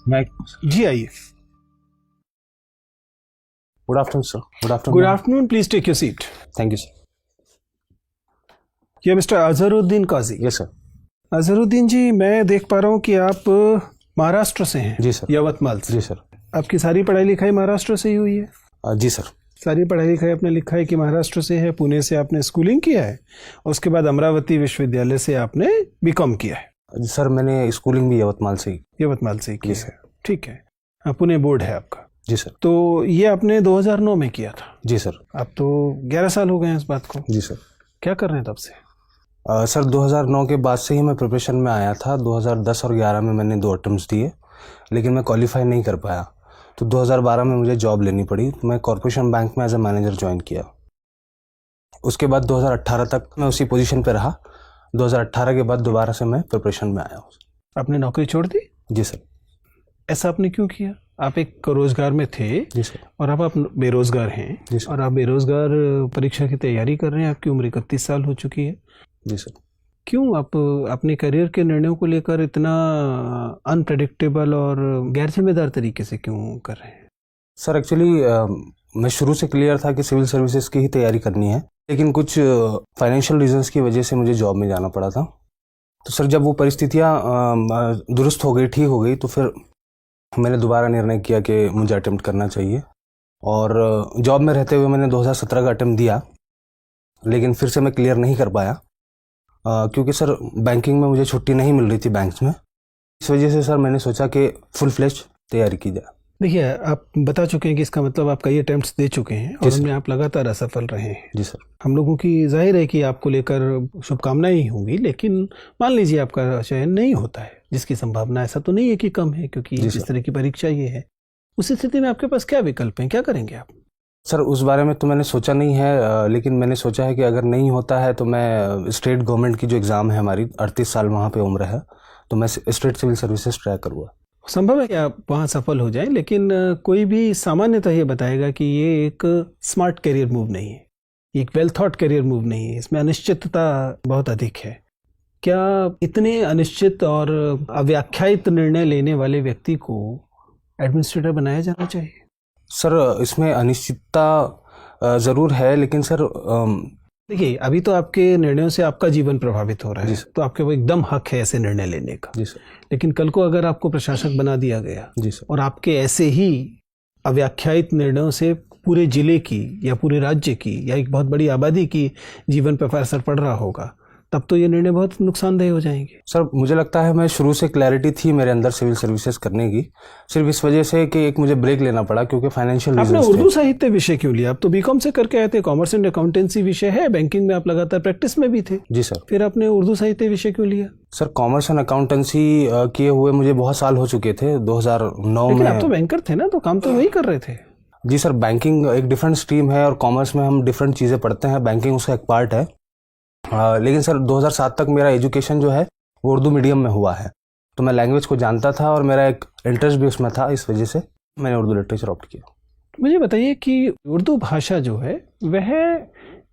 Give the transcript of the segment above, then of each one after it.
मैं जी आइए। Good afternoon sir. Good afternoon, please take your seat. Thank you sir. ये mister Azharuddin Kazi. Yes sir. Azharuddin ji, मैं देख पा रहा हूँ कि आप महाराष्ट्र से हैं। जी सर। यवतमाल से। जी सर। आपकी सारी पढ़ाई लिखाई महाराष्ट्र से ही हुई है? जी सर। सारी पढ़ाई लिखाई आपने लिखा है कि महाराष्ट्र से है। पुणे से आपने स्कूलिंग किया है, उसके बाद अमरावती विश्वविद्यालय से आपने बीकॉम किया है। सर मैंने स्कूलिंग भी यवतमाल से ही। यवतमाल से ही की है, ठीक है। हाँ, पुणे बोर्ड है आपका। जी सर। तो ये आपने 2009 में किया था? जी सर। अब तो 11 साल हो गए हैं इस बात को। जी सर। क्या कर रहे हैं तब से? सर 2009 के बाद से ही मैं प्रिपरेशन में आया था। 2010 और 11 में मैंने 2 अटेम्प्ट्स दिए, लेकिन मैं क्वालिफाई नहीं कर पाया। तो 2012 में मुझे जॉब लेनी पड़ी। मैं कॉर्पोरेशन बैंक में एज ए मैनेजर ज्वाइन किया। उसके बाद 2018 तक मैं उसी पोजीशन पे रहा। 2018 के बाद दोबारा से मैं प्रिपरेशन में आया हूँ। आपने नौकरी छोड़ दी? जी सर। ऐसा आपने क्यों किया? आप एक रोजगार में थे। जी सर। और अब आप बेरोजगार हैं। जी सर। और आप बेरोजगार परीक्षा की तैयारी कर रहे हैं। आपकी उम्र 31 साल हो चुकी है। जी सर। क्यों आप अपने करियर के निर्णयों को लेकर इतना अनप्रेडिक्टेबल और गैर जिम्मेदार तरीके से क्यों कर रहे हैं? सर एक्चुअली मैं शुरू से क्लियर था कि सिविल सर्विसेज की ही तैयारी करनी है, लेकिन कुछ फाइनेंशियल रीजंस की वजह से मुझे जॉब में जाना पड़ा था। तो सर जब वो परिस्थितियाँ दुरुस्त हो गई, ठीक हो गई, तो फिर मैंने दोबारा निर्णय किया कि मुझे अटेम्प्ट करना चाहिए। और जॉब में रहते हुए मैंने 2017 का अटेम्प्ट दिया, लेकिन फिर से मैं क्लियर नहीं कर पाया क्योंकि सर बैंकिंग में मुझे छुट्टी नहीं मिल रही थी बैंक्स में। इस वजह से सर मैंने सोचा कि फुल फ्लेज तैयारी की जाए। देखिए, आप बता चुके हैं कि इसका मतलब आप कई अटेम्प्ट्स दे चुके हैं और उनमें आप लगातार असफल रहे हैं। जी सर। हम लोगों की जाहिर है कि आपको लेकर शुभकामनाएं ही होंगी, लेकिन मान लीजिए आपका चयन नहीं होता है, जिसकी संभावना ऐसा तो नहीं है कि कम है, क्योंकि जिस तरह की परीक्षा ये है, उस स्थिति में आपके पास क्या विकल्प हैं? क्या करेंगे आप? सर उस बारे में तो मैंने सोचा नहीं है, लेकिन मैंने सोचा है कि अगर नहीं होता है तो मैं स्टेट गवर्नमेंट की जो एग्ज़ाम है हमारी, 38 साल वहाँ पे उम्र है, तो मैं स्टेट सिविल सर्विसेज ट्राई करूँगा। संभव है कि आप वहाँ सफल हो जाएं, लेकिन कोई भी सामान्यतः ये बताएगा कि ये एक स्मार्ट करियर मूव नहीं है, एक वेल थॉट करियर मूव नहीं है। इसमें अनिश्चितता बहुत अधिक है। क्या इतने अनिश्चित और अव्याख्यायित निर्णय लेने वाले व्यक्ति को एडमिनिस्ट्रेटर बनाया जाना चाहिए? सर इसमें अनिश्चितता ज़रूर है, लेकिन सर देखिए, अभी तो आपके निर्णयों से आपका जीवन प्रभावित हो रहा है, तो आपके वो एकदम हक है ऐसे निर्णय लेने का। जी सर। लेकिन कल को अगर आपको प्रशासक बना दिया गया, जी सर, और आपके ऐसे ही अव्याख्यायित निर्णयों से पूरे जिले की या पूरे राज्य की या एक बहुत बड़ी आबादी की जीवन पर असर पड़ रहा होगा, तब तो ये निर्णय बहुत नुकसानदेह हो जाएंगे। सर मुझे लगता है मैं शुरू से क्लैरिटी थी मेरे अंदर सिविल सर्विसेज करने की, सिर्फ इस वजह से कि एक मुझे ब्रेक लेना पड़ा क्योंकि फाइनेंशियल रीजंस थे। आपने उर्दू साहित्य विषय क्यों लिया? आप तो बीकॉम से करके आए थे, कॉमर्स एंड अकाउंटेंसी विषय है, बैंकिंग में आप लगातार प्रैक्टिस में भी थे। जी सर। फिर आपने उर्दू साहित्य विषय क्यों लिया? सर कॉमर्स एंड अकाउंटेंसी किए हुए मुझे बहुत साल हो चुके थे। 2009 में। आप तो बैंकर थे ना, तो काम तो वही कर रहे थे। जी सर, बैंकिंग एक डिफरेंट स्ट्रीम है और कॉमर्स में हम डिफरेंट चीज़ें पढ़ते हैं, बैंकिंग उसका एक पार्ट है। लेकिन सर 2007 तक मेरा एजुकेशन जो है वो उर्दू मीडियम में हुआ है, तो मैं लैंग्वेज को जानता था और मेरा एक इंटरेस्ट भी उसमें था, इस वजह से मैंने उर्दू लिटरेचर ऑप्ट किया। मुझे बताइए कि उर्दू भाषा जो है वह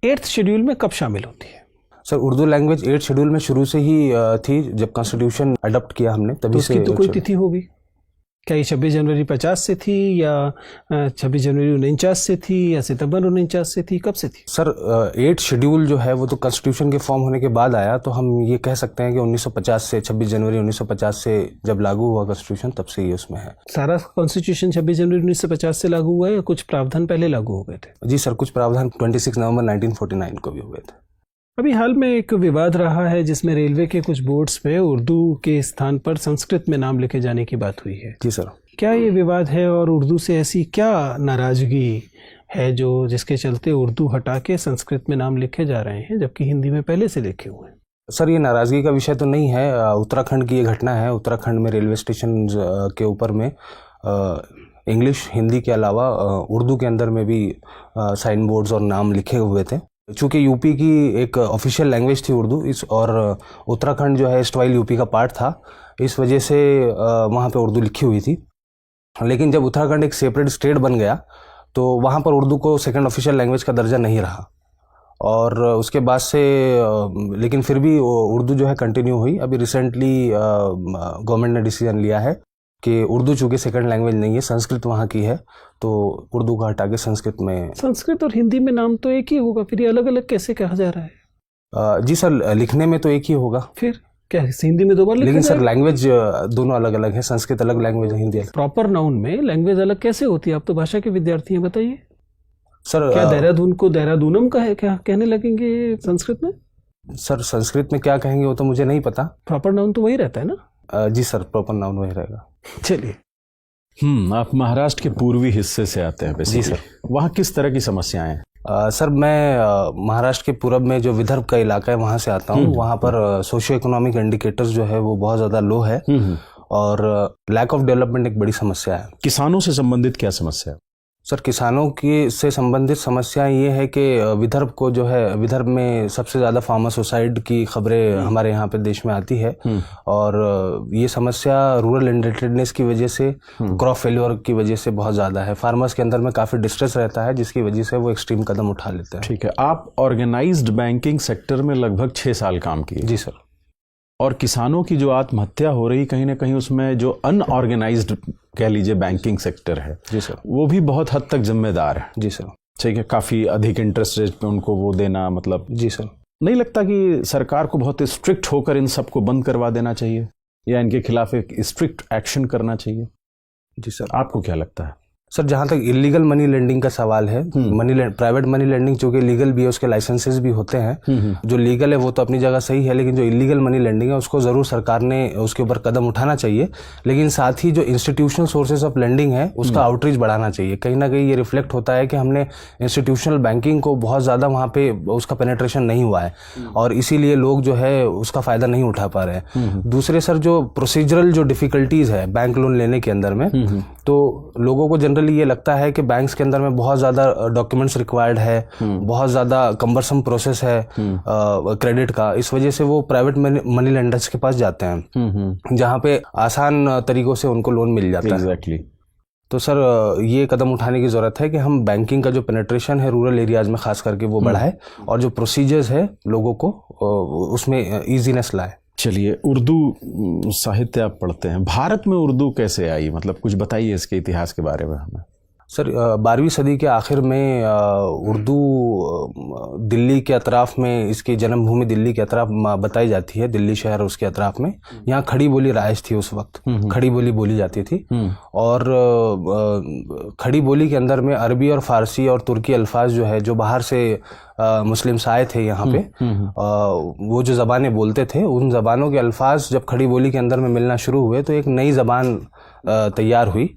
8th शेड्यूल में कब शामिल होती है? Sir Urdu language 8th schedule में शुरू से ही थी, जब कॉन्स्टिट्यूशन अडॉप्ट किया हमने तभी से। तो कोई तिथि होगी क्या? ये 26 जनवरी 50 से थी, या 26 जनवरी 49 से थी, या सितंबर 49 से थी? कब से थी? सर 8th शेड्यूल जो है वो तो कॉन्स्टिट्यूशन के फॉर्म होने के बाद आया, तो हम ये कह सकते हैं कि 1950 से, 26 जनवरी 1950 से जब लागू हुआ कॉन्स्टिट्यूशन, तब से ही उसमें है। सारा कॉन्स्टिट्यूशन 26 जनवरी 1950 से लागू हुआ है या कुछ प्रावधान पहले लागू हो गए थे? जी सर, कुछ प्रावधान 26 नवंबर 1949 को भी हो गए थे। अभी हाल में एक विवाद रहा है जिसमें रेलवे के कुछ बोर्ड्स पे उर्दू के स्थान पर संस्कृत में नाम लिखे जाने की बात हुई है। जी सर। क्या ये विवाद है और उर्दू से ऐसी क्या नाराजगी है जो जिसके चलते उर्दू हटा के संस्कृत में नाम लिखे जा रहे हैं, जबकि हिंदी में पहले से लिखे हुए हैं? सर ये नाराज़गी का विषय तो नहीं है, उत्तराखंड की ये घटना है। उत्तराखंड में रेलवे स्टेशन के ऊपर में इंग्लिश हिंदी के अलावा उर्दू के अंदर में भी साइन बोर्ड्स और नाम लिखे हुए थे। चूँकि यूपी की एक ऑफिशियल लैंग्वेज थी उर्दू, इस और उत्तराखंड जो है स्टवाइल यूपी का पार्ट था, इस वजह से वहाँ पे उर्दू लिखी हुई थी। लेकिन जब उत्तराखंड एक सेपरेट स्टेट बन गया तो वहाँ पर उर्दू को सेकंड ऑफिशियल लैंग्वेज का दर्जा नहीं रहा, और उसके बाद से लेकिन फिर भी उर्दू जो है कंटिन्यू हुई। अभी रिसेंटली गवर्नमेंट ने डिसीजन लिया है कि उर्दू चूँकि सेकंड लैंग्वेज नहीं है, संस्कृत वहाँ की है, तो उर्दू का हटा के संस्कृत में। संस्कृत और हिंदी में नाम तो एक ही होगा, फिर ये अलग अलग कैसे कहा जा रहा है? जी सर, लिखने में तो एक ही होगा। फिर क्या हिंदी में 2 बार लिखा लेकिन सर जाएगा? लैंग्वेज दोनों अलग अलग है, संस्कृत अलग लैंग्वेज है, हिंदी अलग। प्रॉपर नाउन में लैंग्वेज अलग कैसे होती है? आप तो भाषा के विद्यार्थी हैं, बताइए। सर क्या देहरादून को देहरादूनम का है क्या कहने लगेंगे संस्कृत में? सर संस्कृत में क्या कहेंगे वो तो मुझे नहीं पता। प्रॉपर नाउन तो वही रहता है ना? जी सर, प्रॉपर नाउन वही रहेगा। चलिए। आप महाराष्ट्र के पूर्वी हिस्से से आते हैं जी सर। वहाँ किस तरह की समस्याएं हैं? सर मैं महाराष्ट्र के पूरब में जो विदर्भ का इलाका है वहाँ से आता हूँ। वहाँ पर सोशियो इकोनॉमिक इंडिकेटर्स जो है वो बहुत ज़्यादा लो है और लैक ऑफ डेवलपमेंट एक बड़ी समस्या है। किसानों से संबंधित क्या समस्या है? सर किसानों की से संबंधित समस्याएं ये है कि विदर्भ को जो है, विदर्भ में सबसे ज़्यादा फार्मर सुसाइड की खबरें हमारे यहाँ पे देश में आती है और ये समस्या रूरल इंडेंटेडनेस की वजह से, क्रॉप फेल्योर की वजह से बहुत ज़्यादा है। फार्मर्स के अंदर में काफ़ी डिस्ट्रेस रहता है जिसकी वजह से वो एक्सट्रीम कदम उठा लेते हैं। ठीक है, आप ऑर्गेनाइज्ड बैंकिंग सेक्टर में लगभग 6 साल काम किए। जी सर। और किसानों की जो आत्महत्या हो रही कहीं ना कहीं उसमें जो अनऑर्गेनाइज्ड कह लीजिए बैंकिंग सेक्टर है, जी सर, वो भी बहुत हद तक जिम्मेदार है। जी सर। ठीक है, काफ़ी अधिक इंटरेस्ट रेट पे उनको वो देना, मतलब जी सर। नहीं लगता कि सरकार को बहुत स्ट्रिक्ट होकर इन सबको बंद करवा देना चाहिए या इनके खिलाफ एक स्ट्रिक्ट एक्शन करना चाहिए? जी सर। आपको क्या लगता है? सर जहाँ तक इलीगल मनी लेंडिंग का सवाल है, प्राइवेट मनी लेंडिंग जो कि लीगल भी है, उसके लाइसेंसेस भी होते हैं। जो लीगल है वो तो अपनी जगह सही है, लेकिन जो इलीगल मनी लेंडिंग है उसको ज़रूर सरकार ने उसके ऊपर कदम उठाना चाहिए। लेकिन साथ ही जो इंस्टीट्यूशनल सोर्सेज ऑफ लेंडिंग है उसका आउटरीच बढ़ाना चाहिए। कहीं ना कहीं ये रिफ्लेक्ट होता है कि हमने इंस्टीट्यूशनल बैंकिंग को बहुत ज़्यादा वहाँ पे उसका पेनेट्रेशन नहीं हुआ है और इसीलिए लोग जो है उसका फ़ायदा नहीं उठा पा रहे हैं। दूसरे सर जो प्रोसीजरल जो डिफ़िकल्टीज़ है बैंक लोन लेने के अंदर में, तो लोगों को जनरली ये लगता है कि बैंक्स के अंदर में बहुत ज़्यादा डॉक्यूमेंट्स रिक्वायर्ड है, बहुत ज़्यादा कम्बरसम प्रोसेस है क्रेडिट का। इस वजह से वो प्राइवेट मनी लेंडर्स के पास जाते हैं जहाँ पे आसान तरीकों से उनको लोन मिल जाता है। एग्जैक्टली। तो सर ये कदम उठाने की ज़रूरत है कि हम बैंकिंग का जो पेनेट्रेशन है रूरल एरियाज़ में खास करके वो बढ़ाए और जो प्रोसीजर्स है लोगों को उसमें ईजीनेस लाए। चलिए, उर्दू साहित्य आप पढ़ते हैं, भारत में उर्दू कैसे आई? मतलब कुछ बताइए इसके इतिहास के बारे में हमें। सर 12वीं सदी के आखिर में उर्दू दिल्ली के अतराफ़ में, इसकी जन्मभूमि दिल्ली के अतराफ़ बताई जाती है, दिल्ली शहर उसके अतराफ़ में। यहाँ खड़ी बोली राइज थी उस वक्त, खड़ी बोली बोली जाती थी और खड़ी बोली के अंदर में अरबी और फ़ारसी और तुर्की अल्फाज जो है, जो बाहर से मुस्लिम्स आए थे यहाँ पे, वो जो ज़बानें बोलते थे उन ज़बानों के अल्फाज जब खड़ी बोली के अंदर में मिलना शुरू हुए तो एक नई ज़बान तैयार हुई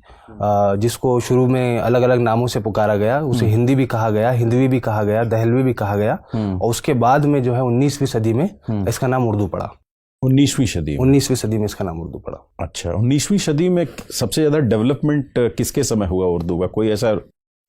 जिसको शुरू में अलग अलग नामों से पुकारा गया। उसे हिंदी भी कहा गया, हिंदवी भी कहा गया, दहलवी भी कहा गया और उसके बाद में जो है 19वीं सदी में इसका नाम उर्दू पड़ा। 19वीं सदी में? 19वीं सदी में इसका नाम उर्दू पड़ा। अच्छा, 19वीं सदी में सबसे ज़्यादा डेवलपमेंट किसके समय हुआ उर्दू का? कोई ऐसा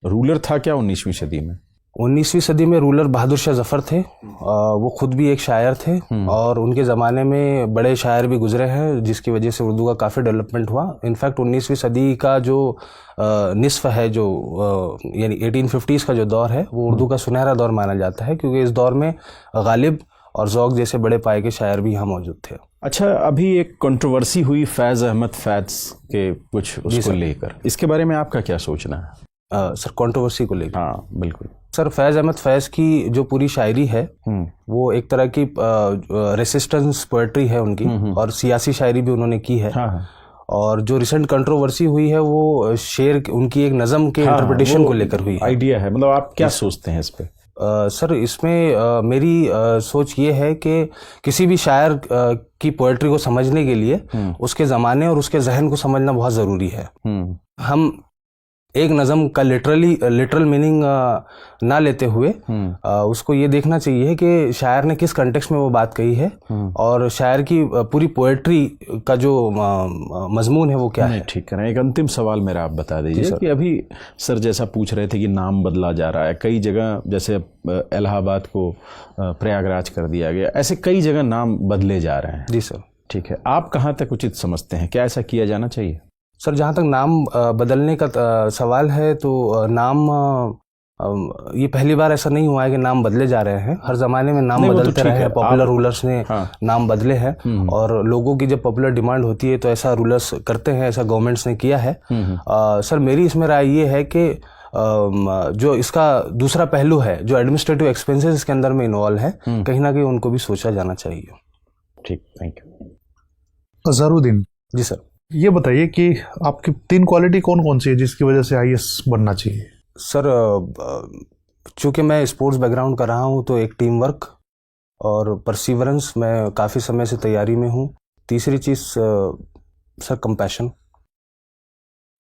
रूलर था क्या 19वीं सदी में? 19वीं सदी में रूलर बहादुर शाह जफर थे। वो खुद भी एक शायर थे और उनके ज़माने में बड़े शायर भी गुजरे हैं जिसकी वजह से उर्दू का काफ़ी डेवलपमेंट हुआ। इनफैक्ट 19वीं सदी का जो निस्फ है, जो यानी 1850s का जो दौर है, वो उर्दू का सुनहरा दौर माना जाता है क्योंकि इस दौर में गालिब और ज़ौक़ जैसे बड़े पाए के शायर भी यहाँ मौजूद थे। अच्छा, अभी एक कंट्रोवर्सी हुई फैज़ अहमद फैज़ के कुछ उसको लेकर, इसके बारे में आपका क्या सोचना है? सर कंट्रोवर्सी को लेकर? हाँ बिल्कुल सर, फैज़ अहमद फैज़ की जो पूरी शायरी है वो एक तरह की रेसिस्टेंस पोएट्री है उनकी और सियासी शायरी भी उन्होंने की है। हाँ। और जो रिसेंट कंट्रोवर्सी हुई है वो शेर उनकी एक नज़म के इंटरप्रिटेशन को लेकर हुई है। आइडिया है, मतलब आप क्या सोचते हैं इस पे? सर इसमें मेरी सोच ये है कि किसी भी शायर की पोएट्री को समझने के लिए उसके ज़माने और उसके जहन को समझना बहुत ज़रूरी है। हम एक नज़म का लिटरल मीनिंग ना लेते हुए उसको ये देखना चाहिए कि शायर ने किस कंटेक्स्ट में वो बात कही है और शायर की पूरी पोएट्री का जो मजमून है वो क्या है। ठीक है, एक अंतिम सवाल मेरा आप बता दीजिए कि अभी सर जैसा पूछ रहे थे कि नाम बदला जा रहा है कई जगह, जैसे इलाहाबाद को प्रयागराज कर दिया गया, ऐसे कई जगह नाम बदले जा रहे हैं। जी सर। ठीक है, आप कहाँ तक उचित समझते हैं, क्या ऐसा किया जाना चाहिए? सर जहाँ तक नाम बदलने का सवाल है तो नाम ये पहली बार ऐसा नहीं हुआ है कि नाम बदले जा रहे हैं, हर जमाने में नाम नहीं, वो तो बदलते ठीक रहे है। हैं, पॉपुलर रूलर्स ने हाँ। नाम बदले हैं और लोगों की जब पॉपुलर डिमांड होती है तो ऐसा रूलर्स करते हैं, ऐसा गवर्नमेंट्स ने किया है। सर मेरी इसमें राय ये है कि जो इसका दूसरा पहलू है, जो एडमिनिस्ट्रेटिव एक्सपेंसेस इसके अंदर में इन्वॉल्व है, कहीं ना कहीं उनको भी सोचा जाना चाहिए। ठीक, thank you. Azharuddin ji sir. ये बताइए कि आपकी 3 क्वालिटी कौन कौन सी है जिसकी वजह से आईएएस बनना चाहिए? सर चूँकि मैं स्पोर्ट्स बैकग्राउंड का रहा हूँ तो एक टीम वर्क और परसिवरेंस, मैं काफ़ी समय से तैयारी में हूँ। तीसरी चीज़ सर कंपैशन।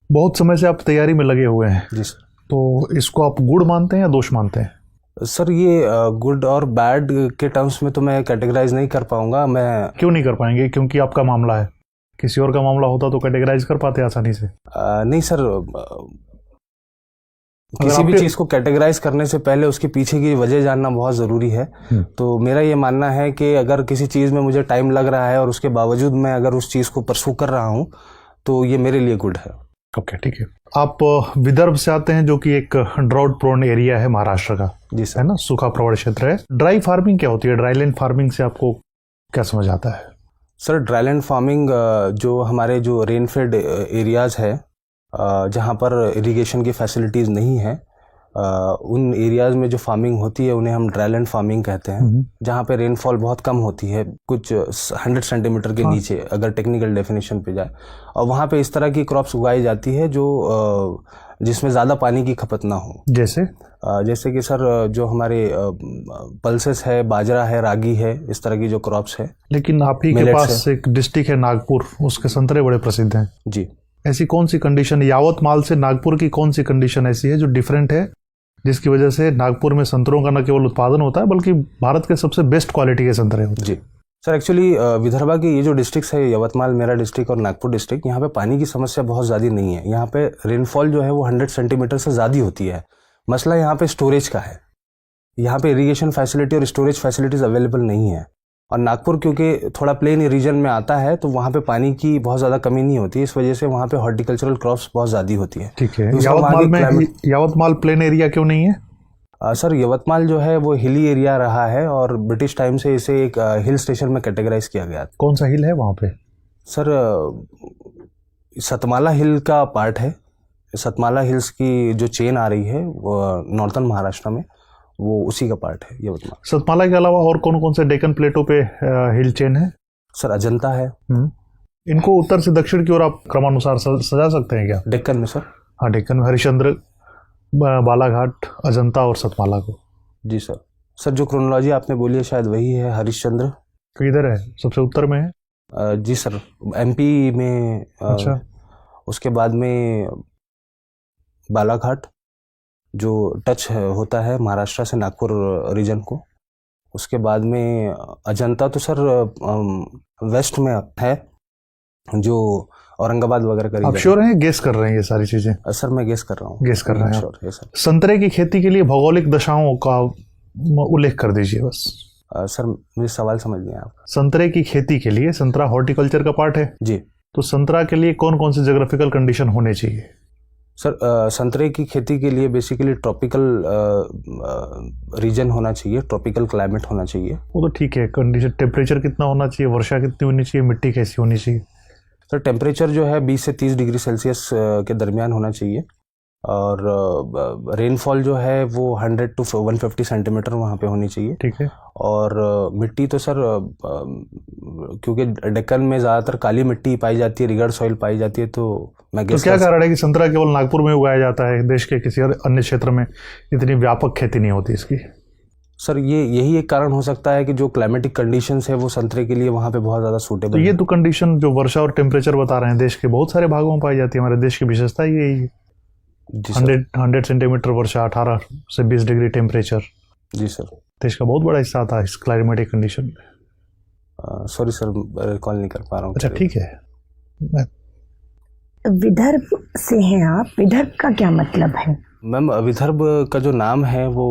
बहुत समय से आप तैयारी में लगे हुए हैं, जी सर। तो इसको आप गुण मानते हैं या दोष मानते हैं? सर ये गुड और बैड के टर्म्स में तो मैं कैटेगराइज नहीं कर पाऊंगा। मैं क्यों नहीं कर पाएंगे? क्योंकि आपका मामला है, किसी और का मामला होता तो कैटेगराइज कर पाते आसानी से। नहीं सर, किसी भी चीज़ को कैटेगराइज करने से पहले उसके पीछे की वजह जानना बहुत ज़रूरी है। तो मेरा ये मानना है कि अगर किसी चीज़ में मुझे टाइम लग रहा है और उसके बावजूद मैं अगर उस चीज़ को परसू कर रहा हूँ तो ये मेरे लिए गुड है। ओके, ठीक है। आप विदर्भ से आते हैं जो कि एक ड्राउट प्रोन एरिया है महाराष्ट्र का, जी सर। है ना, सूखा प्रवण क्षेत्र है। ड्राई फार्मिंग क्या होती है? ड्राईलैंड फार्मिंग से आपको क्या समझ आता है? सर ड्राईलैंड फार्मिंग जो हमारे जो रेनफेड एरियाज़ है, जहाँ पर इरिगेशन की फैसिलिटीज़ नहीं है, उन एरियाज़ में जो फार्मिंग होती है उन्हें हम ड्राईलैंड फार्मिंग कहते हैं। जहाँ पे रेनफॉल बहुत कम होती है, कुछ 100 सेंटीमीटर के नीचे अगर टेक्निकल डेफिनेशन पे जाए, और वहाँ पे इस तरह की क्रॉप्स उगाई जाती है जो जिसमें ज़्यादा पानी की खपत ना हो। जैसे कि सर जो हमारे पल्सेस है, बाजरा है, रागी है, इस तरह की जो क्रॉप्स है। लेकिन आप ही के पास एक डिस्ट्रिक्ट है नागपुर, उसके संतरे बड़े प्रसिद्ध हैं। जी। ऐसी कौन सी कंडीशन, यावतमाल से नागपुर की कौन सी कंडीशन ऐसी है जो डिफरेंट है, जिसकी वजह से नागपुर में संतरों का न केवल उत्पादन होता है बल्कि भारत के सबसे बेस्ट क्वालिटी के संतरे होते हैं? जी सर, एक्चुअली विदर्भा की ये जो डिस्ट्रिक्ट है, यवतमाल मेरा डिस्ट्रिक्ट और नागपुर डिस्ट्रिक्ट, यहाँ पे पानी की समस्या बहुत ज़्यादा नहीं है। यहाँ पे रेनफॉल जो है वो 100 सेंटीमीटर से ज़्यादा होती है। मसला यहाँ पे स्टोरेज का है। यहाँ पे इरिगेशन फैसिलिटी और स्टोरेज फैसिलिटीज़ अवेलेबल नहीं है। और नागपुर क्योंकि थोड़ा प्लेन रीजन में आता है तो वहाँ पे पानी की बहुत ज़्यादा कमी नहीं होती, इस वजह से वहाँ पे हॉर्टिकल्चरल क्रॉप्स बहुत ज़्यादा होती है। ठीक है। यावतमाल प्लेन एरिया क्यों नहीं है? सर यवतमाल जो है वो हिली एरिया रहा है और ब्रिटिश टाइम से इसे एक हिल स्टेशन में कैटेगराइज किया गया। कौन सा हिल है वहाँ पे? सर सतमाला हिल का पार्ट है। सतमाला हिल्स की जो चेन आ रही है वो नॉर्थन महाराष्ट्र में, वो उसी का पार्ट है यवतमाल। सतमाला के अलावा और कौन कौन से डेक्कन प्लेटों पे हिल चेन है? सर अजंता है। इनको उत्तर से दक्षिण की ओर आप क्रमानुसार सजा सकते हैं क्या? डेक्कन में सर? हाँ, डेक्कन में हरिश्चंद्र, बालाघाट, अजंता और सतमाला को। जी सर। सर जो क्रोनोलॉजी आपने बोली है शायद वही है। हरिश्चंद्र किधर है? सबसे उत्तर में है? जी सर, एमपी में। अच्छा। उसके बाद में बालाघाट जो टच होता है महाराष्ट्र से नागपुर रीजन को। उसके बाद में अजंता तो सर वेस्ट में है, जो औरंगाबाद वगैरह करीब। आप श्योर हैं? गेस कर रहे हैं ये सारी चीजें? सर मैं गेस कर रहा हूँ। गेस कर रहे हैं श्योर है सर। संतरे की खेती के लिए भौगोलिक दशाओं का उल्लेख कर दीजिए बस। सर मुझे सवाल समझ नहीं आया। संतरे की खेती के लिए, संतरा हॉर्टिकल्चर का पार्ट है जी, तो संतरा के लिए कौन कौन से जोग्राफिकल कंडीशन होने चाहिए? सर संतरे की खेती के लिए बेसिकली ट्रॉपिकल रीजन होना चाहिए, ट्रॉपिकल क्लाइमेट होना चाहिए। वो तो ठीक है। कंडीशन, टेम्परेचर कितना होना चाहिए, वर्षा कितनी होनी चाहिए, मिट्टी कैसी होनी चाहिए? सर टेम्परेचर जो है 20 से 30 डिग्री सेल्सियस के दरमियान होना चाहिए और रेनफॉल जो है वो 100 to 150 सेंटीमीटर वहाँ पे होनी चाहिए। ठीक है। और मिट्टी तो सर क्योंकि डेक्कन में ज़्यादातर काली मिट्टी पाई जाती है, रिगर्ड सॉइल पाई जाती है, तो मैं तो क्या कारण है कि संतरा केवल नागपुर में उगाया जाता है, देश के किसी अन्य क्षेत्र में इतनी व्यापक खेती नहीं होती इसकी? सर यही एक कारण हो सकता है कि जो क्लाइमेटिक कंडीशंस है वो संतरे के लिए वहाँ पे बहुत ज़्यादा सूटेबल। तो ये तो कंडीशन जो वर्षा और टेम्परेचर बता रहे हैं देश के बहुत सारे भागों में पाई जाती है। हमारे देश की विशेषता यही है। 100 सेंटीमीटर वर्षा, 18 से 20 डिग्री टेम्परेचर। जी सर। देश का बहुत बड़ा हिस्सा था इस क्लाइमेटिक कंडीशन में। सॉरी सर, रिकॉल नहीं कर पा रहा हूँ। अच्छा ठीक है। विदर्भ से हैं आप, विदर्भ का क्या मतलब है? मैम विदर्भ का जो नाम है वो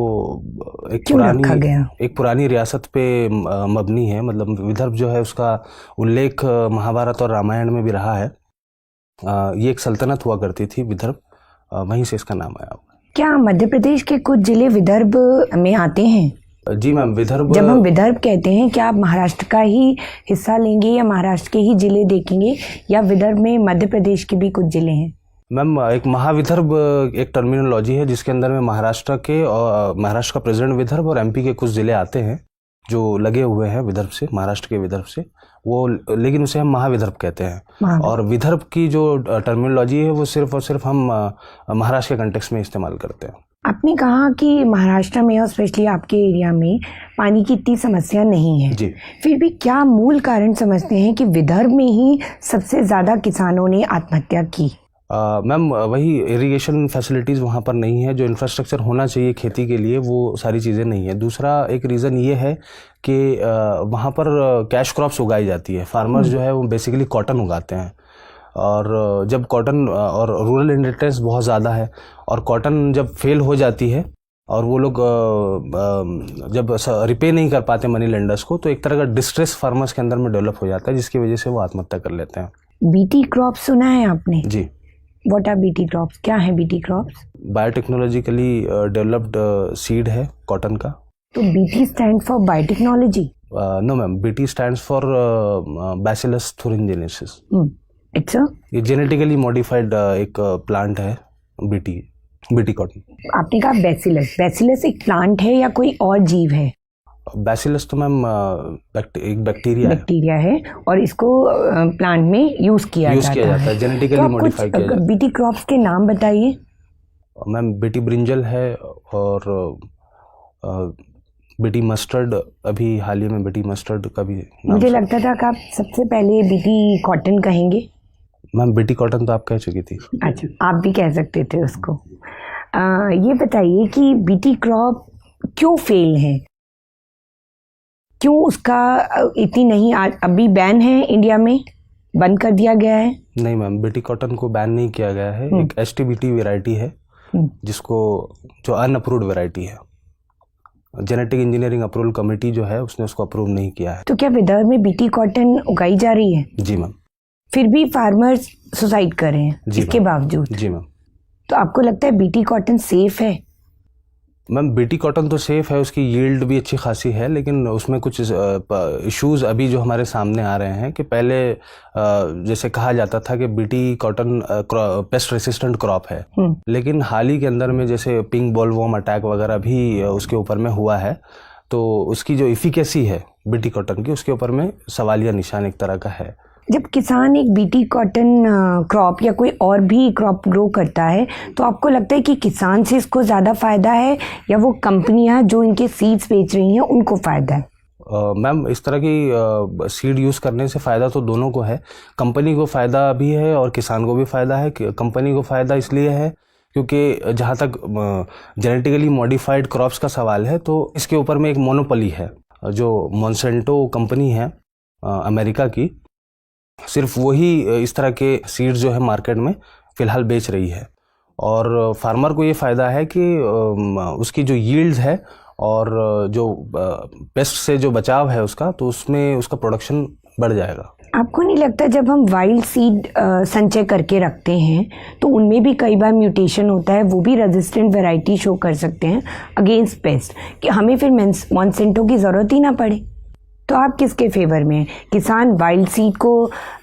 एक पुरानी रियासत पे मबनी है। मतलब विदर्भ जो है उसका उल्लेख महाभारत और रामायण में भी रहा है। ये एक सल्तनत हुआ करती थी विदर्भ, वहीं से इसका नाम आया। क्या मध्य प्रदेश के कुछ जिले विदर्भ में आते हैं? जी मैम, विदर्भ जब हम विदर्भ कहते हैं, क्या आप महाराष्ट्र का ही हिस्सा लेंगे या महाराष्ट्र के ही जिले देखेंगे, या विदर्भ में मध्य प्रदेश के भी कुछ जिले हैं? मैम, एक महाविदर्भ एक टर्मिनोलॉजी है जिसके अंदर में महाराष्ट्र के और महाराष्ट्र का प्रेजेंट विदर्भ और एमपी के कुछ ज़िले आते हैं जो लगे हुए हैं विदर्भ से, महाराष्ट्र के विदर्भ से वो, लेकिन उसे हम महाविदर्भ कहते हैं। और विदर्भ की जो टर्मिनोलॉजी है वो सिर्फ और सिर्फ हम महाराष्ट्र के कंटेक्स्ट में इस्तेमाल करते हैं। आपने कहा कि महाराष्ट्र में और स्पेशली आपके एरिया में पानी की इतनी समस्या नहीं है जी। फिर भी क्या मूल कारण समझते हैं कि विदर्भ में ही सबसे ज़्यादा किसानों ने आत्महत्या की? मैम, वही इरिगेशन फैसिलिटीज़ वहाँ पर नहीं है, जो इंफ्रास्ट्रक्चर होना चाहिए खेती के लिए वो सारी चीज़ें नहीं है। दूसरा एक रीज़न ये है कि वहाँ पर कैश क्रॉप्स उगाई जाती है। फार्मर्स जो है वो बेसिकली कॉटन उगाते हैं, और जब कॉटन और रूरल इंडिपेंडेंस बहुत ज़्यादा है, और कॉटन जब फेल हो जाती है और वो लोग जब रिपे नहीं कर पाते मनी लेंडर्स को, तो एक तरह का डिस्ट्रेस फार्मर्स के अंदर में डेवलप हो जाता है, जिसकी वजह से वो आत्महत्या कर लेते हैं। बीटी क्रॉप सुना है आपने? जी। What are BT crops? क्या है BT crops? Biotechnologically developed seed है कॉटन का। तो BT stand for biotechnology? No ma'am, BT stands for bacillus thuringiensis। It's a, ये जेनेटिकली मॉडिफाइड एक प्लांट है, बीटी कॉटन। आपने कहा बैसिलस। बैसिलस एक प्लांट है या कोई और जीव है? बैसिलस तो मैम एक बैक्टीरिया है और इसको प्लांट में यूज किया जाता है, जेनेटिकली मॉडिफाई किया जाता है। बीटी क्रॉप्स के नाम बताइए। मैम, बीटी ब्रिंजल है और बीटी मस्टर्ड, अभी हाल ही में बीटी मस्टर्ड का भी नाम। मुझे लगता था कि आप सबसे पहले बीटी कॉटन कहेंगे। मैम, बीटी कॉटन तो आप कह चुकी थी। अच्छा, आप भी कह सकते थे उसको। ये बताइए कि बीटी क्रॉप क्यों फेल है, क्यों उसका इतनी नहीं, अभी बैन है इंडिया में, बंद कर दिया गया है? नहीं मैम, बीटी कॉटन को बैन नहीं किया गया है। एक एसटीबीटी वैरायटी है जिसको, जो अनअप्रूव्ड वैरायटी है, जेनेटिक इंजीनियरिंग अप्रूवल कमेटी जो है उसने उसको अप्रूव नहीं किया है। तो क्या विदर्भ में बीटी कॉटन उगाई जा रही है? जी मैम। फिर भी फार्मर्स सुसाइड कर रहे हैं इसके बावजूद? जी मैम। तो आपको लगता है बीटी कॉटन सेफ है? मैम, बीटी कॉटन तो सेफ़ है, उसकी यील्ड भी अच्छी खासी है, लेकिन उसमें कुछ इश्यूज़ अभी जो हमारे सामने आ रहे हैं कि पहले जैसे कहा जाता था कि BT cotton paste resistant crop है, लेकिन हाल ही के अंदर में जैसे पिंक बॉलवर्म अटैक वगैरह भी उसके ऊपर में हुआ है, तो उसकी जो इफिकेसी है बीटी कॉटन की, उसके ऊपर में सवालिया निशान एक तरह का है। जब किसान एक बीटी कॉटन क्रॉप या कोई और भी क्रॉप ग्रो करता है, तो आपको लगता है कि किसान से इसको ज़्यादा फ़ायदा है या वो कंपनियां जो इनके सीड्स बेच रही हैं उनको फ़ायदा है? मैम, इस तरह की सीड यूज़ करने से फ़ायदा तो दोनों को है। कंपनी को फ़ायदा भी है और किसान को भी फ़ायदा है। कंपनी को फ़ायदा इसलिए है क्योंकि जहाँ तक जेनेटिकली मॉडिफाइड क्रॉप्स का सवाल है, तो इसके ऊपर में एक मोनोपोली है, जो मॉन्सेंटो कंपनी है अमेरिका की, सिर्फ वही इस तरह के सीड्स जो है मार्केट में फ़िलहाल बेच रही है। और फार्मर को ये फ़ायदा है कि उसकी जो यील्ड्स है और जो पेस्ट से जो बचाव है उसका, तो उसमें उसका प्रोडक्शन बढ़ जाएगा। आपको नहीं लगता जब हम वाइल्ड सीड संचय करके रखते हैं तो उनमें भी कई बार म्यूटेशन होता है, वो भी रेजिस्टेंट वैरायटी शो कर सकते हैं अगेंस्ट पेस्ट, कि हमें फिर मॉन्सेंटो की ज़रूरत ही ना पड़े? तो आप किसके फेवर में हैं? किसान वाइल्ड सीड को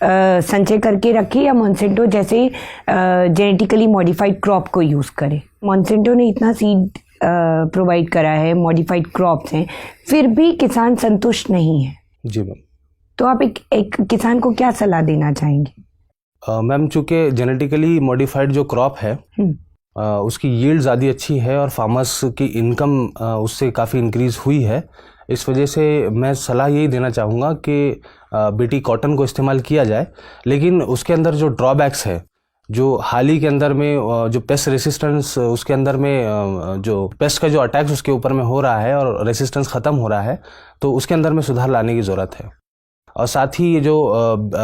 संचय करके रखे या मॉन्सेंटो जैसे जेनेटिकली मॉडिफाइड क्रॉप को यूज़ करे? मॉन्सेंटो ने इतना सीड प्रोवाइड करा है, मॉडिफाइड क्रॉप्स हैं, फिर भी किसान संतुष्ट नहीं है। जी मैम। तो आप एक किसान को क्या सलाह देना चाहेंगे? मैम, चूँकि जेनेटिकली मॉडिफाइड जो क्रॉप है उसकी यील्ड ज़्यादा अच्छी है और फार्मर्स की इनकम उससे काफ़ी इंक्रीज़ हुई है, इस वजह से मैं सलाह यही देना चाहूँगा कि बीटी कॉटन को इस्तेमाल किया जाए, लेकिन उसके अंदर जो ड्रॉबैक्स है, जो हाल ही के अंदर में जो पेस्ट रेसिस्टेंस उसके अंदर में जो पेस्ट का जो अटैक्स उसके ऊपर में हो रहा है और रेसिस्टेंस ख़त्म हो रहा है, तो उसके अंदर में सुधार लाने की ज़रूरत है। और साथ ही ये जो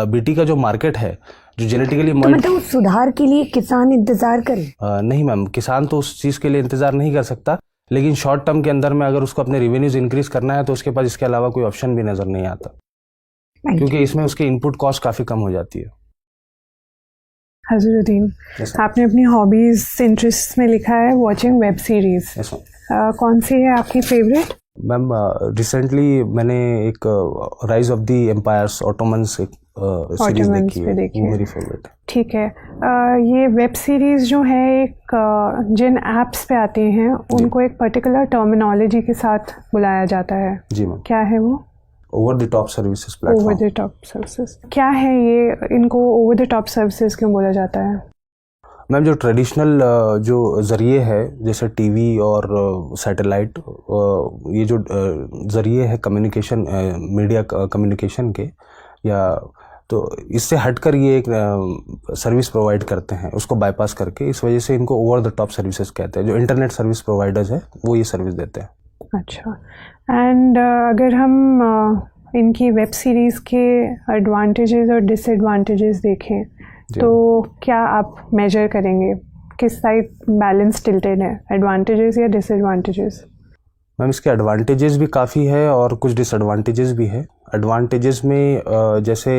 बीटी का जो मार्केट है, जो जेनेटिकली तो मतलब उस सुधार के लिए किसान इंतज़ार करे? नहीं मैम, किसान तो उस चीज़ के लिए इंतज़ार नहीं कर सकता, लेकिन शॉर्ट टर्म के अंदर में अगर उसको अपने रेवेन्यूज इंक्रीज करना है तो उसके पास इसके अलावा कोई ऑप्शन भी नज़र नहीं आता, क्योंकि इसमें उसकी इनपुट कॉस्ट काफ़ी कम हो जाती है। हजरुद्दीन, Yes, आपने अपनी हॉबीज इंटरेस्ट में लिखा है watching web series. Yes, ma'am. कौन सी है आपकी फेवरेट? मैम रिसेंटली मैंने एक rise of the empires Ottomans एक सीरीज Ottomans देखी पे है, देखी वो है। मेरी फेवरेट है। ठीक है। ये वेब सीरीज जो है एक जिन एप्स पे आती हैं उनको एक पर्टिकुलर टर्मिनोलॉजी के साथ बुलाया जाता है, जी मैम, क्या है वो? Over the top services over platform. The top services. क्या है ये, इनको ओवर द टॉप सर्विसेज क्यों बोला जाता है? मैम जो ट्रेडिशनल जो ज़रिए है जैसे टीवी और सैटेलाइट, ये जो ज़रिए है कम्युनिकेशन, मीडिया कम्युनिकेशन के, या तो इससे हटकर ये एक सर्विस प्रोवाइड करते हैं उसको बाईपास करके, इस वजह से इनको ओवर द टॉप सर्विसेज कहते हैं। जो इंटरनेट सर्विस प्रोवाइडर्स है वो ये सर्विस देते हैं। अच्छा। एंड अगर हम इनकी वेब सीरीज़ के एडवांटेजेस और डिसएडवांटेजेस देखें तो क्या आप मेजर करेंगे, किस साइड बैलेंस टिल्टेड है, एडवांटेजेस या डिसएडवांटेजेस? मैम इसके एडवांटेजेस भी काफ़ी है और कुछ डिसएडवांटेजेस भी है। एडवांटेजेस में जैसे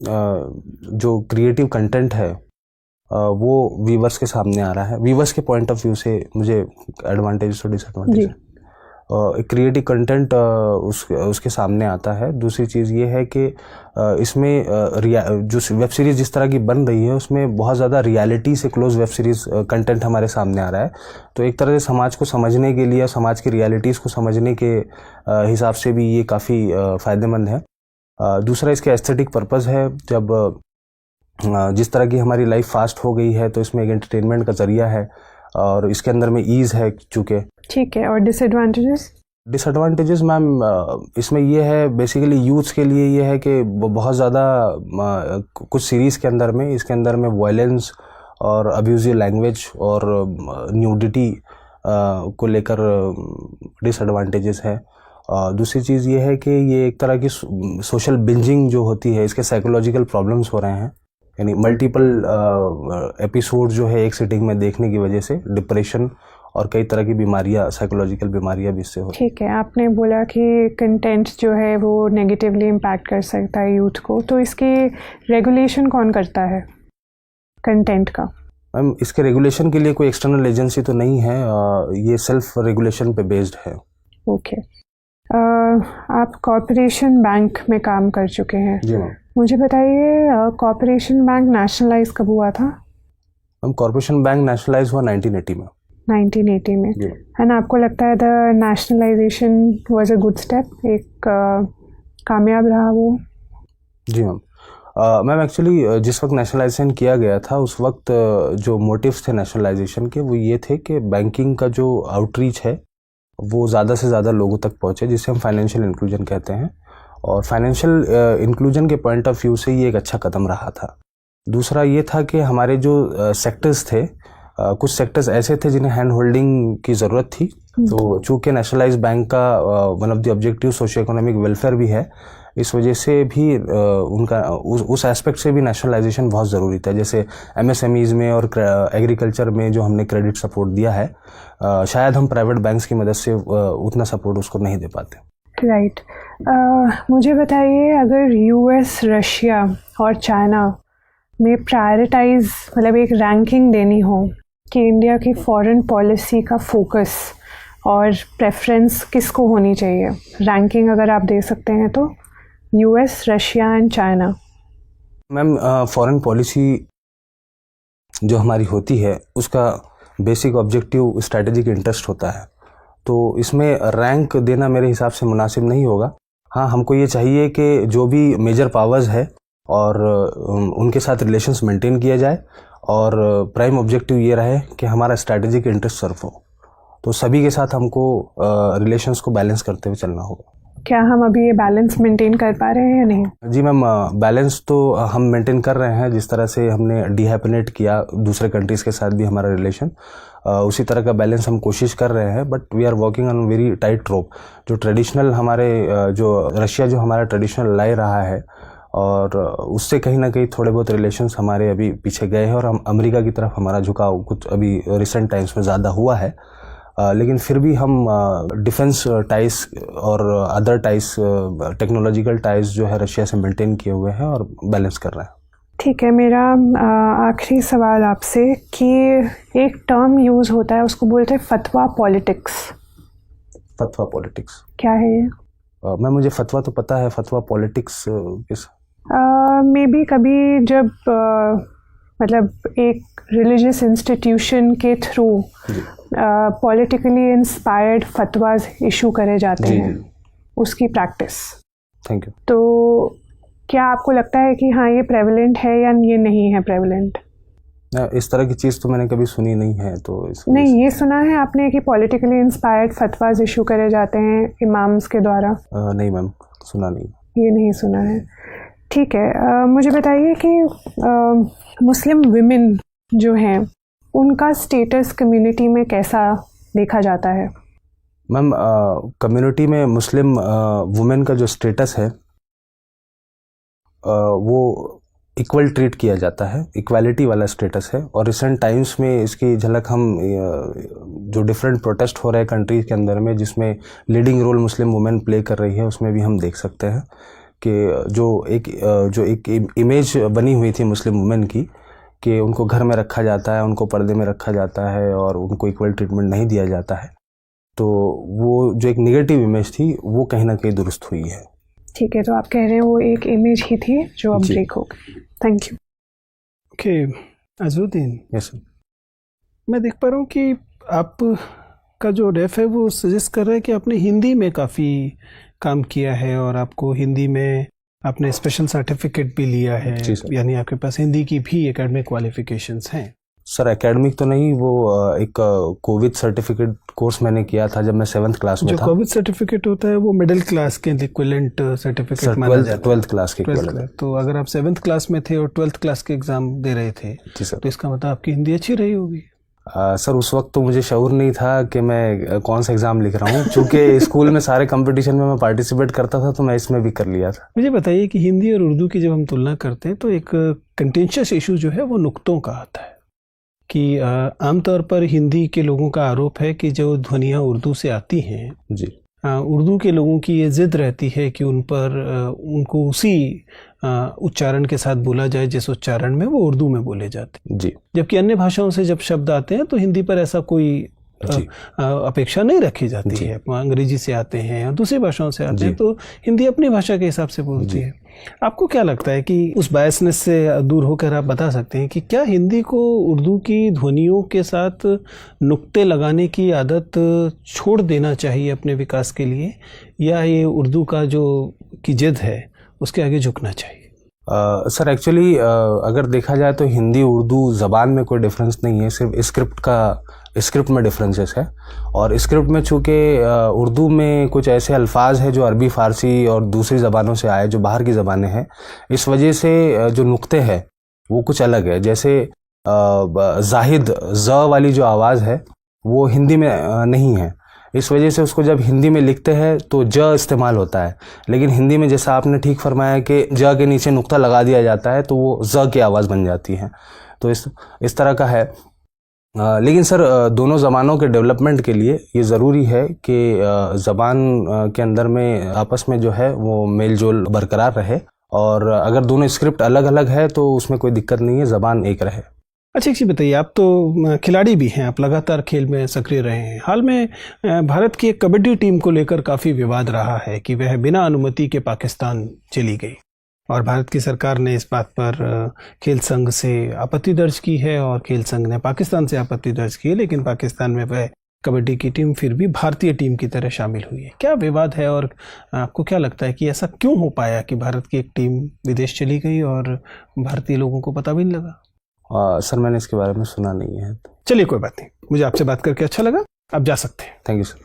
जो क्रिएटिव कंटेंट है वो वीवर्स के सामने आ रहा है। वीवर्स के पॉइंट ऑफ व्यू से मुझे एडवांटेजेस और डिसएडवांटेज, क्रिएटिव कंटेंट उसके सामने आता है। दूसरी चीज़ ये है कि इसमें जो वेब सीरीज़ जिस तरह की बन रही है उसमें बहुत ज़्यादा रियलिटी से क्लोज वेब सीरीज़ कंटेंट हमारे सामने आ रहा है, तो एक तरह से समाज को समझने के लिए, समाज की रियलिटीज़ को समझने के हिसाब से भी ये काफ़ी फ़ायदेमंद है। दूसरा इसके एस्थेटिक पर्पज़ है। जब जिस तरह की हमारी लाइफ फास्ट हो गई है तो इसमें एक एंटरटेनमेंट का ज़रिया है और इसके अंदर में ईज़ है चूँकि। ठीक है। और डिसएडवांटेजेस? डिसएडवांटेजेस मैम इसमें ये है, बेसिकली यूथ्स के लिए ये है कि बहुत ज़्यादा कुछ सीरीज़ के अंदर में, इसके अंदर में वायलेंस और अब्यूजिव लैंग्वेज और न्यूडिटी को लेकर डिसएडवांटेजेस है। दूसरी चीज़ ये है कि ये एक तरह की सोशल बिंजिंग जो होती है, इसके साइकोलॉजिकल प्रॉब्लम्स हो रहे हैं, यानी मल्टीपल एपिसोड जो है एक सिटिंग में देखने की वजह से डिप्रेशन और कई तरह की बीमारियां, साइकोलॉजिकल बीमारियां भी इससे होती हैं। ठीक है। आपने बोला कि कंटेंट जो है वो नेगेटिवली इम्पैक्ट कर सकता है यूथ को, तो इसके रेगुलेशन कौन करता है कंटेंट का? मैम इसके रेगुलेशन के लिए कोई एक्सटर्नल एजेंसी तो नहीं है, ये सेल्फ रेगुलेशन पे बेस्ड है। ओके। आप कॉर्पोरेशन बैंक में काम कर चुके हैं। जी मैम। मुझे बताइए कॉर्पोरेशन बैंक नेशनलाइज कब हुआ था? मैम कॉर्पोरेशन बैंक नेशनलाइज हुआ 1980 में। 1980 में। जी। है ना? आपको लगता है the nationalisation was a good step, एक कामयाब रहा वो? जी मैम। मैम एक्चुअली जिस वक्त नेशनलाइजेशन किया गया था उस वक्त जो मोटिव्स थे नेशनलाइजेशन के वो ये थे कि बैंकिंग का जो आउटरीच है वो ज़्यादा से ज़्यादा लोगों तक पहुँचे, जिसे हम फाइनेंशियल इंक्लूजन कहते हैं, और फाइनेंशियल इंक्लूजन के पॉइंट ऑफ व्यू से ये एक अच्छा कदम रहा था। दूसरा ये था कि हमारे जो सेक्टर्स थे, कुछ सेक्टर्स ऐसे थे जिन्हें हैंड होल्डिंग की ज़रूरत थी, तो चूँकि नेशनलाइज बैंक का one of the objective socio economic welfare भी है, इस वजह से भी उनका उस एस्पेक्ट से भी नेशनलाइजेशन बहुत ज़रूरी था। जैसे एमएसएमईज़ में और एग्रीकल्चर में जो हमने क्रेडिट सपोर्ट दिया है, शायद हम प्राइवेट बैंक्स की मदद से उतना सपोर्ट उसको नहीं दे पाते। राइट। मुझे बताइए अगर यूएस, रशिया और चाइना में प्रायोरिटाइज, मतलब एक रैंकिंग देनी हो कि इंडिया की फॉरेन पॉलिसी का फोकस और प्रेफरेंस किसको होनी चाहिए, रैंकिंग अगर आप दे सकते हैं तो, US, Russia and China. Ma'am foreign policy जो हमारी होती है उसका बेसिक ऑब्जेक्टिव स्ट्रैटेजिक इंटरेस्ट होता है, तो इसमें रैंक देना मेरे हिसाब से मुनासिब नहीं होगा। हाँ, हमको ये चाहिए कि जो भी मेजर पावर्स है और उनके साथ रिलेशंस मेंटेन किया जाए और प्राइम ऑब्जेक्टिव ये रहे कि हमारा स्ट्रैटेजिक इंटरेस्ट सर्व हो, तो सभी के साथ हमको रिलेशंस को बैलेंस करते हुए चलना होगा। क्या हम अभी ये बैलेंस मेंटेन कर पा रहे हैं या नहीं? जी मैम, बैलेंस तो हम मेंटेन कर रहे हैं। जिस तरह से हमने डिहैपनेट किया दूसरे कंट्रीज़ के साथ भी हमारा रिलेशन, उसी तरह का बैलेंस हम कोशिश कर रहे हैं, but we are working on very tight rope. जो ट्रेडिशनल हमारे जो रशिया जो हमारा ट्रेडिशनल लाई रहा है और उससे कहीं ना कहीं थोड़े बहुत रिलेशंस हमारे अभी पीछे गए हैं और हम अमेरिका की तरफ हमारा झुकाव कुछ अभी रिसेंट टाइम्स में ज़्यादा हुआ है, लेकिन फिर भी हम डिफेंस टाइज और अदर टाइज, टेक्नोलॉजिकल टाइज जो है रशिया से मेंटेन किए हुए हैं और बैलेंस कर रहे हैं। ठीक है, मेरा आखिरी सवाल आपसे कि एक टर्म यूज़ होता है, उसको बोलते हैं फतवा पॉलिटिक्स। फतवा पॉलिटिक्स क्या है ये? मैम मुझे फतवा तो पता है, फतवा पॉलिटिक्स किस? मे बी कभी जब मतलब एक रिलीजियस इंस्टीट्यूशन के थ्रू पॉलिटिकली इंस्पायर्ड फतवाज इशू करे जाते हैं, उसकी प्रैक्टिस। Thank you. तो क्या आपको लगता है कि हाँ ये प्रेवलेंट है या ये नहीं है प्रेवलेंट? इस तरह की चीज़ तो मैंने कभी सुनी नहीं है, तो नहीं, ये सुना है आपने कि पॉलिटिकली इंस्पायर्ड फतवाज इशू करे जाते हैं इमाम्स के द्वारा? नहीं मैम, सुना नहीं। ये नहीं सुना है, ठीक है। मुझे बताइए कि मुस्लिम विमेन जो हैं उनका स्टेटस कम्युनिटी में कैसा देखा जाता है? मैम कम्युनिटी में मुस्लिम वुमेन का जो स्टेटस है वो इक्वल ट्रीट किया जाता है, इक्वालिटी वाला स्टेटस है। और रिसेंट टाइम्स में इसकी झलक हम जो डिफरेंट प्रोटेस्ट हो रहे हैं कंट्रीज के अंदर में, जिसमें leading role Muslim women play कर रही है, उसमें भी हम देख सकते हैं कि जो एक इमेज बनी हुई थी मुस्लिम वुमेन की कि उनको घर में रखा जाता है, उनको पर्दे में रखा जाता है और उनको इक्वल ट्रीटमेंट नहीं दिया जाता है, तो वो जो एक नेगेटिव इमेज थी वो कहीं ना कहीं दुरुस्त हुई है। ठीक है, तो आप कह रहे हैं वो एक इमेज ही थी जो अब ब्रेक हो गई। Thank you. Okay Azharuddin, yes sir. मैं देख पा रहा हूँ कि आप का जो रेफ है वो सजेस्ट कर रहा है कि आपने हिंदी में काफ़ी काम किया है और आपको हिंदी में आपने स्पेशल सर्टिफिकेट भी लिया है, यानी आपके पास हिंदी की भी एकेडमिक क्वालिफिकेशंस हैं। सर एकेडमिक तो नहीं, वो एक कोविड सर्टिफिकेट कोर्स मैंने किया था जब मैं 7th क्लास में जो था। कोविड सर्टिफिकेट होता है वो मिडिल क्लास के इक्विवेलेंट सर्टिफिकेट माना जाता है। 12th क्लास के इक्विवेलेंट। तो अगर आप 7th क्लास में थे और 12th क्लास के एग्जाम दे रहे थे, जी सर, तो इसका मतलब आपकी हिंदी अच्छी रही होगी। सर उस वक्त तो मुझे शऊर नहीं था कि मैं कौन सा एग्ज़ाम लिख रहा हूँ, चूँकि स्कूल में सारे कंपटीशन में मैं पार्टिसिपेट करता था, तो मैं इसमें भी कर लिया था। मुझे बताइए कि हिंदी और उर्दू की जब हम तुलना करते हैं तो एक कंटेंशियस इशू जो है वो नुक्तों का आता है कि आमतौर पर हिंदी के लोगों का आरोप है कि जो ध्वनियाँ उर्दू से आती हैं जी, उर्दू के लोगों की ये ज़िद रहती है कि उनको उसी उच्चारण के साथ बोला जाए जिस उच्चारण में वो उर्दू में बोले जाते हैं। जी, जबकि अन्य भाषाओं से जब शब्द आते हैं तो हिंदी पर ऐसा कोई अपेक्षा नहीं रखी जाती है। अंग्रेजी से आते हैं या दूसरी भाषाओं से आते हैं तो हिंदी अपनी भाषा के हिसाब से बोलती है। आपको क्या लगता है कि उस बायसनेस से दूर होकर आप बता सकते हैं कि क्या हिंदी को उर्दू की ध्वनियों के साथ नुक्ते लगाने की आदत छोड़ देना चाहिए अपने विकास के लिए, या ये उर्दू का जो की जिद है उसके आगे झुकना चाहिए? सर एक्चुअली अगर देखा जाए तो हिंदी उर्दू ज़बान में कोई डिफरेंस नहीं है, सिर्फ स्क्रिप्ट में डिफरेंसेस है। और स्क्रिप्ट में चूँकि उर्दू में कुछ ऐसे अल्फाज हैं जो अरबी, फ़ारसी और दूसरी ज़बानों से आए, जो बाहर की ज़बानें हैं, इस वजह से जो नुक्ते हैं वो कुछ अलग है। जैसे जाहिद ज़ वाली जो आवाज़ है वो हिंदी में नहीं है, इस वजह से उसको जब हिंदी में लिखते हैं तो ज इस्तेमाल होता है, लेकिन हिंदी में जैसा आपने ठीक फरमाया कि ज के नीचे नुक्ता लगा दिया जाता है तो वो ज की आवाज़ बन जाती है। तो इस तरह का है। लेकिन सर दोनों ज़बानों के डेवलपमेंट के लिए ये ज़रूरी है कि ज़बान के अंदर में आपस में जो है वो मेल जोल बरकरार रहे, और अगर दोनों स्क्रिप्ट अलग अलग है तो उसमें कोई दिक्कत नहीं है, ज़बान एक रहे। अच्छा, एक चीज़ बताइए, आप तो खिलाड़ी भी हैं, आप लगातार खेल में सक्रिय रहे हैं। हाल में भारत की एक कबड्डी टीम को लेकर काफ़ी विवाद रहा है कि वह बिना अनुमति के पाकिस्तान चली गई, और भारत की सरकार ने इस बात पर खेल संघ से आपत्ति दर्ज की है और खेल संघ ने पाकिस्तान से आपत्ति दर्ज की है, लेकिन पाकिस्तान में वह कबड्डी की टीम फिर भी भारतीय टीम की तरह शामिल हुई है। क्या विवाद है और आपको क्या लगता है कि ऐसा क्यों हो पाया कि भारत की एक टीम विदेश चली गई और भारतीय लोगों को पता भी नहीं लगा? सर मैंने इसके बारे में सुना नहीं है। चलिए कोई बात नहीं, मुझे आपसे बात करके अच्छा लगा, आप जा सकते हैं। Thank you sir.